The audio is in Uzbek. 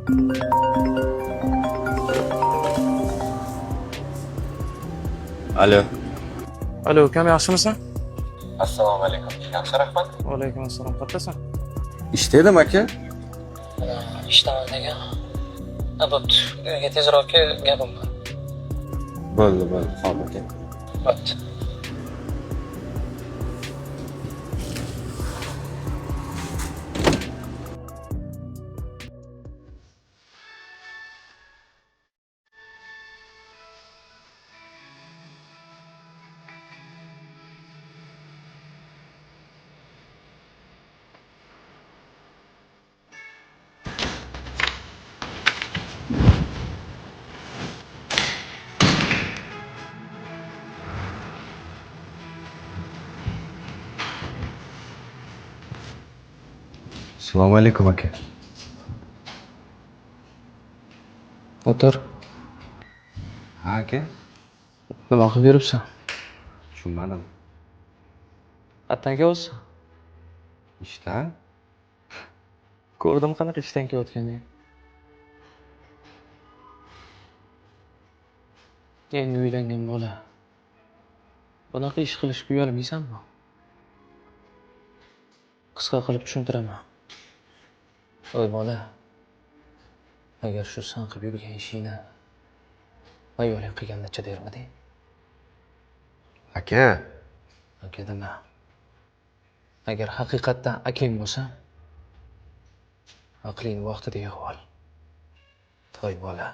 Alo. Alo, ukam yaxshimisan? Assalomu alaykum. Yaxshi, rahmat. Va alaykum assalom. Qayerdasan? Ishda edim aka. Ishdaman degan. Bo'pti. Uyga tezroq kel, gapim bor. Bo'ldi. Xo'p aka. Bo'pti. Assalomu alaykum aka. O'tir. Ha aka. Nima qilib yuribsan? Tushunmadim. Qayerdan kelyapsan? Ishdan? Ko'rdim qanaqa ishdan kelayotganingni. Endi uylangan bola. Bunaqa ish qilishga uyalmaysanmi? Qisqa qilib tushuntiraman. Voy bola. Agar shu san qilib yurgan ishingni ayoling qilganda chidarmiding? Aka. Aka nima? Agar haqiqatdan akang bo'lsa, aqlingni vaqtida yig'ib ol. Toy bola.